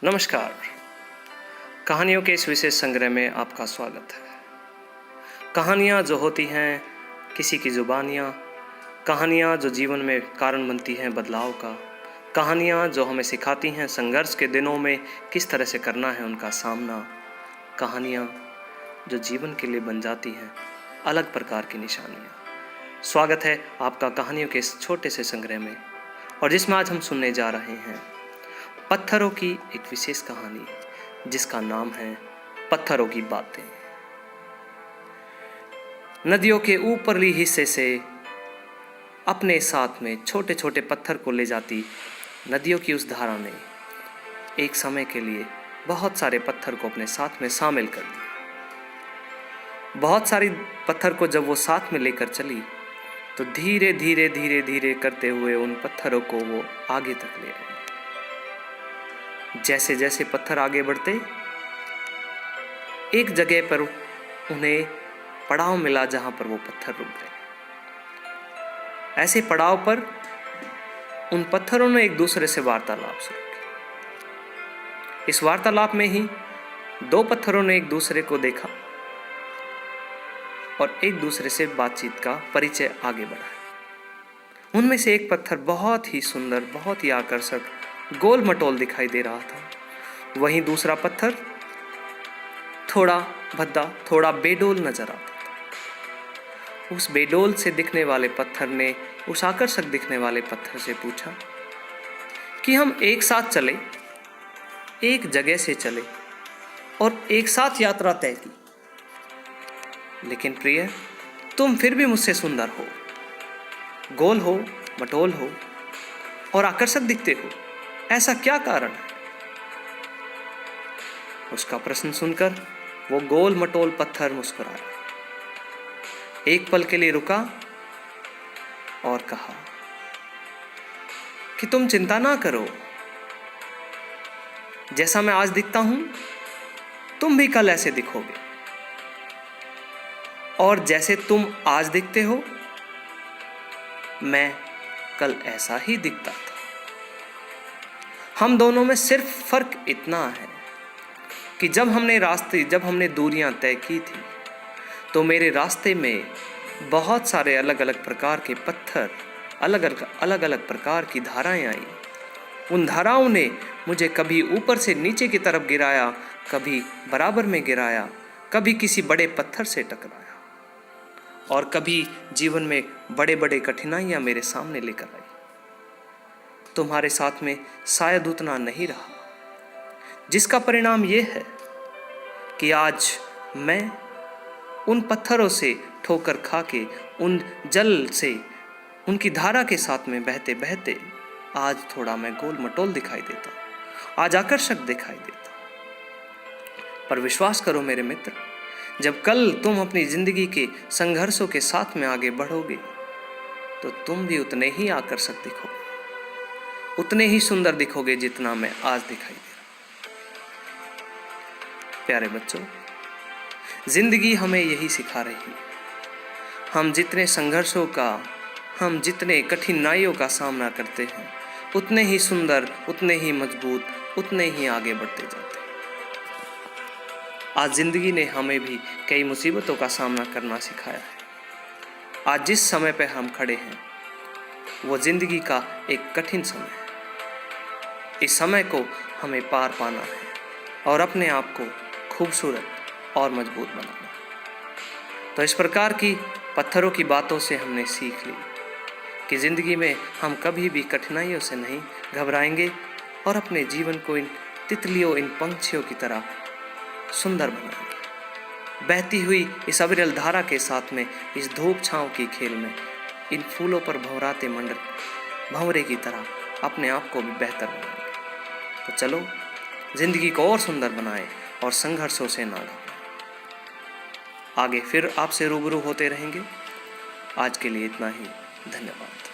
नमस्कार। कहानियों के इस विशेष संग्रह में आपका स्वागत है। कहानियाँ जो होती हैं किसी की जुबानियाँ, कहानियाँ जो जीवन में कारण बनती हैं बदलाव का, कहानियाँ जो हमें सिखाती हैं संघर्ष के दिनों में किस तरह से करना है उनका सामना, कहानियाँ जो जीवन के लिए बन जाती हैं अलग प्रकार की निशानियाँ। स्वागत है आपका कहानियों के इस छोटे से संग्रह में, और जिसमें आज हम सुनने जा रहे हैं पत्थरों की एक विशेष कहानी जिसका नाम है पत्थरों की बातें। नदियों के ऊपरली हिस्से से अपने साथ में छोटे छोटे पत्थर को ले जाती नदियों की उस धारा ने एक समय के लिए बहुत सारे पत्थर को अपने साथ में शामिल कर लिया। बहुत सारी पत्थर को जब वो साथ में लेकर चली तो धीरे धीरे धीरे धीरे करते हुए उन पत्थरों को वो आगे तक ले आई। जैसे जैसे पत्थर आगे बढ़ते, एक जगह पर उन्हें पड़ाव मिला जहां पर वो पत्थर रुक गए। ऐसे पड़ाव पर उन पत्थरों ने एक दूसरे से वार्तालाप शुरू की। इस वार्तालाप में ही दो पत्थरों ने एक दूसरे को देखा और एक दूसरे से बातचीत का परिचय आगे बढ़ाया। उनमें से एक पत्थर बहुत ही सुंदर, बहुत ही आकर्षक, गोल मटोल दिखाई दे रहा था। वहीं दूसरा पत्थर थोड़ा भद्दा, थोड़ा बेडोल नजर आता था। उस बेडोल से दिखने वाले पत्थर ने उस आकर्षक दिखने वाले पत्थर से पूछा कि हम एक साथ चले, एक जगह से चले और एक साथ यात्रा तय की, लेकिन प्रिय तुम फिर भी मुझसे सुंदर हो, गोल हो, मटोल हो और आकर्षक दिखते हो। ऐसा क्या कारण है? उसका प्रश्न सुनकर वो गोल मटोल पत्थर मुस्कुराया, एक पल के लिए रुका और कहा कि तुम चिंता ना करो, जैसा मैं आज दिखता हूं तुम भी कल ऐसे दिखोगे, और जैसे तुम आज दिखते हो मैं कल ऐसा ही दिखता था। हम दोनों में सिर्फ फर्क इतना है कि जब हमने दूरियां तय की थी तो मेरे रास्ते में बहुत सारे अलग अलग प्रकार के पत्थर, अलग अलग प्रकार की धाराएं आई। उन धाराओं ने मुझे कभी ऊपर से नीचे की तरफ गिराया, कभी बराबर में गिराया, कभी किसी बड़े पत्थर से टकराया, और कभी जीवन में बड़े बड़े कठिनाइयां मेरे सामने लेकर आई। तुम्हारे साथ में शायद उतना नहीं रहा, जिसका परिणाम यह है कि आज मैं उन पत्थरों से ठोकर खा के, उन जल से, उनकी धारा के साथ में बहते बहते आज थोड़ा मैं गोल मटोल दिखाई देता, आज आकर्षक दिखाई देता। पर विश्वास करो मेरे मित्र, जब कल तुम अपनी जिंदगी के संघर्षों के साथ में आगे बढ़ोगे तो तुम भी उतने ही आकर्षक दिखोगे, उतने ही सुंदर दिखोगे जितना मैं आज दिखाई दे रहा। प्यारे बच्चों, जिंदगी हमें यही सिखा रही है। हम जितने संघर्षों का, हम जितने कठिनाइयों का सामना करते हैं, उतने ही सुंदर, उतने ही मजबूत, उतने ही आगे बढ़ते जाते हैं। आज जिंदगी ने हमें भी कई मुसीबतों का सामना करना सिखाया है। आज जिस समय पर हम खड़े हैं वो जिंदगी का एक कठिन समय है। इस समय को हमें पार पाना है और अपने आप को खूबसूरत और मजबूत बनाना। तो इस प्रकार की पत्थरों की बातों से हमने सीख ली कि ज़िंदगी में हम कभी भी कठिनाइयों से नहीं घबराएंगे और अपने जीवन को इन तितलियों, इन पंछियों की तरह सुंदर बनाएंगे। बहती हुई इस अविरल धारा के साथ में, इस धूप छाँव की खेल में, इन फूलों पर भंवराते भंवरे की तरह अपने आप को भी बेहतर बनाएंगे। तो चलो जिंदगी को और सुंदर बनाएं और संघर्षों से ना घबराएं। आगे फिर आपसे रूबरू होते रहेंगे। आज के लिए इतना ही। धन्यवाद।